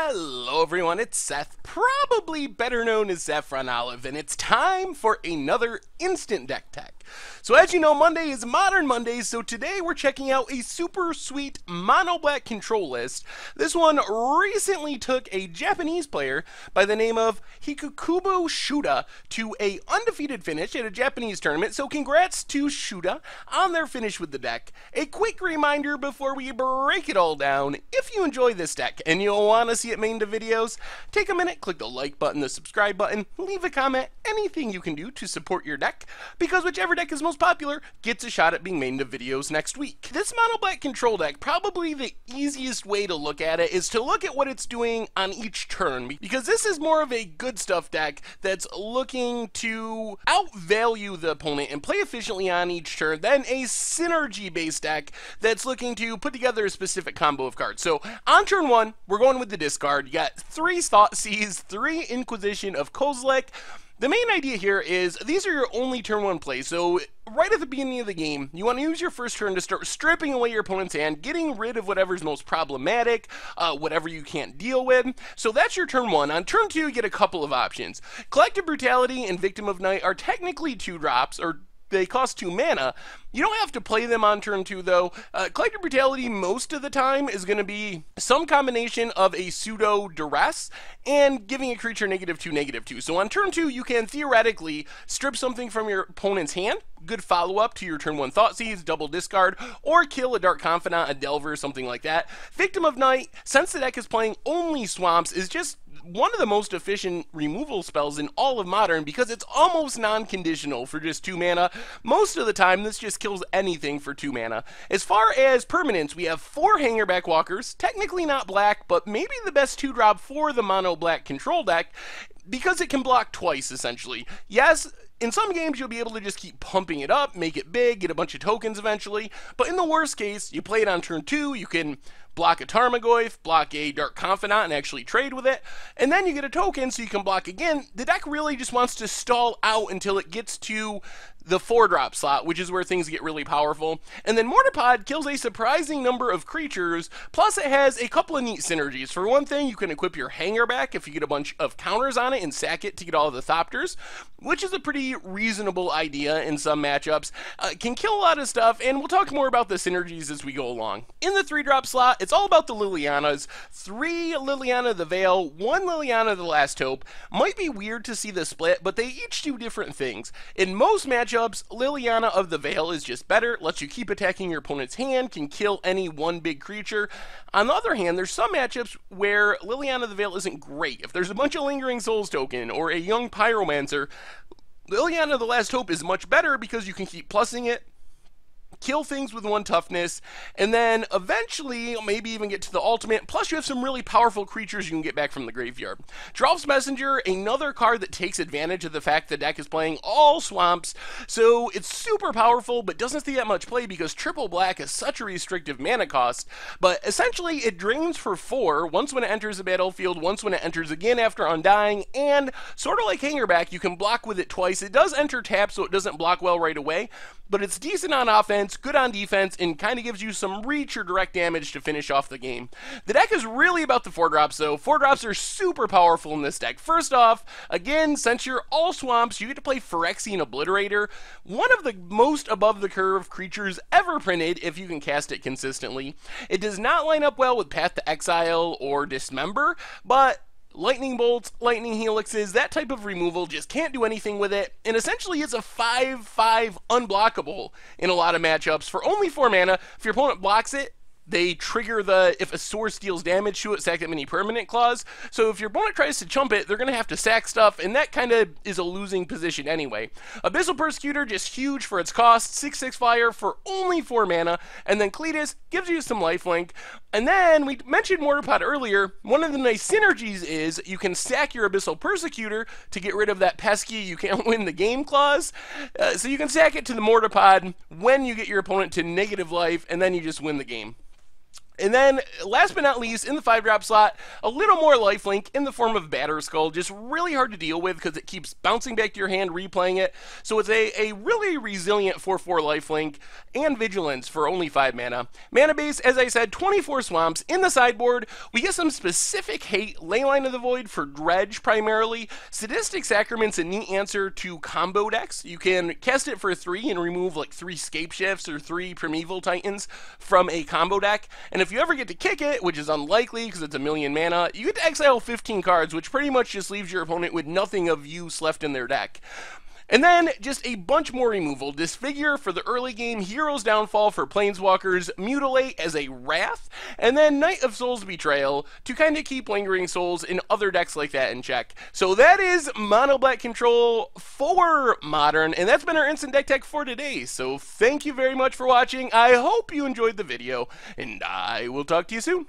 Hello everyone, it's Seth, probably better known as Saffron Olive, and it's time for another Instant Deck Tech. So as you know, Monday is Modern Mondays, so today we're checking out a super sweet mono black control list. This one recently took a Japanese player by the name of Hikukubo Shuda to a undefeated finish at a Japanese tournament, so congrats to Shuda on their finish with the deck. A quick reminder before we break it all down, if you enjoy this deck and you'll want to see it made into videos, take a minute, click the like button, the subscribe button, leave a comment, anything you can do to support your deck, because whichever deck is most popular gets a shot at being made into videos next week. This mono black control deck, probably the easiest way to look at it is to look at what it's doing on each turn, because this is more of a good stuff deck that's looking to outvalue the opponent and play efficiently on each turn than a synergy based deck that's looking to put together a specific combo of cards. So on turn one, we're going with the discard. You got 3 Thoughtseize, 3 Inquisition of Kozilek. The main idea here is these are your only turn 1 plays, so right at the beginning of the game, you want to use your first turn to start stripping away your opponent's hand, getting rid of whatever's most problematic, whatever you can't deal with. So that's your turn 1. On turn 2, you get a couple of options. Collective Brutality and Victim of Night are technically 2 drops, or they cost 2 mana. You don't have to play them on turn 2 though. Collective Brutality most of the time is going to be some combination of a pseudo duress and giving a creature -2/-2. So on turn 2 you can theoretically strip something from your opponent's hand, good follow-up to your turn 1 Thoughtseize, double discard, or kill a Dark Confidant, a Delver, something like that. Victim of Night, since the deck is playing only swamps, is just one of the most efficient removal spells in all of Modern because it's almost non-conditional for just 2 mana. Most of the time, this just kills anything for 2 mana. As far as permanents, we have 4 Hangerback Walkers, technically not black, but maybe the best 2-drop for the mono black control deck because it can block twice, essentially. Yes, in some games, you'll be able to just keep pumping it up, make it big, get a bunch of tokens eventually, but in the worst case, you play it on turn 2, you can block a Tarmogoyf, block a Dark Confidant, and actually trade with it, and then you get a token so you can block again. The deck really just wants to stall out until it gets to the 4-drop slot, which is where things get really powerful. And then Mortar Pod kills a surprising number of creatures, plus it has a couple of neat synergies. For one thing, you can equip your Hangerback if you get a bunch of counters on it and sack it to get all of the Thopters, which is a pretty reasonable idea in some matchups. Can kill a lot of stuff, and we'll talk more about the synergies as we go along. In the 3-drop slot, it's all about the Lilianas. 3 Liliana the Veil, 1 Liliana the Last Hope. Might be weird to see the split, but they each do different things. In most matchups, Liliana of the Veil is just better, lets you keep attacking your opponent's hand, can kill any one big creature. On the other hand, there's some matchups where Liliana of the Veil isn't great. If there's a bunch of Lingering Souls token or a young Pyromancer, Liliana of the Last Hope is much better because you can keep plussing it, kill things with 1 toughness, and then eventually maybe even get to the ultimate, plus you have some really powerful creatures you can get back from the graveyard. Drolf's Messenger, another card that takes advantage of the fact the deck is playing all swamps, so it's super powerful but doesn't see that much play because triple black is such a restrictive mana cost, but essentially it drains for 4 once when it enters the battlefield, once when it enters again after undying, and sort of like Hangerback, you can block with it twice. It does enter tap, so it doesn't block well right away, but it's decent on offense, good on defense, and kind of gives you some reach or direct damage to finish off the game. The deck is really about the 4-drops though. 4-drops are super powerful in this deck. First off, again, since you're all swamps, you get to play Phyrexian Obliterator, one of the most above the curve creatures ever printed if you can cast it consistently. It does not line up well with Path to Exile or Dismember, but Lightning Bolts, Lightning Helixes, that type of removal just can't do anything with it, and essentially it's a 5/5 unblockable in a lot of matchups for only 4 mana. If your opponent blocks it, they trigger the if a source deals damage to it, sack that mini permanent clause. So if your opponent tries to chump it, they're going to have to sack stuff, and that kind of is a losing position anyway. Abyssal Persecutor, just huge for its cost, 6/6 flyer for only 4 mana, and then Cletus gives you some lifelink. And then we mentioned Mortar Pod earlier. One of the nice synergies is you can sack your Abyssal Persecutor to get rid of that pesky you can't win the game clause. So you can sack it to the Mortar Pod when you get your opponent to negative life, and then you just win the game. And then, last but not least, in the 5-drop slot, a little more lifelink in the form of Batter Skull. Just really hard to deal with because it keeps bouncing back to your hand, replaying it. So it's a really resilient 4/4 lifelink and Vigilance for only 5 mana. Mana base, as I said, 24 swamps. In the sideboard, we get some specific hate. Leyline of the Void for Dredge primarily. Sadistic Sacrament's a neat answer to combo decks. You can cast it for 3 and remove like 3 Scape Shifts or 3 Primeval Titans from a combo deck. And if you ever get to kick it, which is unlikely because it's a million mana, you get to exile 15 cards, which pretty much just leaves your opponent with nothing of use left in their deck. And then, just a bunch more removal. Disfigure for the early game, Hero's Downfall for Planeswalkers, Mutilate as a Wrath, and then Knight of Souls Betrayal to kind of keep Lingering Souls in other decks like that in check. So that is Mono Black Control for Modern, and that's been our Instant Deck Tech for today. So thank you very much for watching. I hope you enjoyed the video, and I will talk to you soon.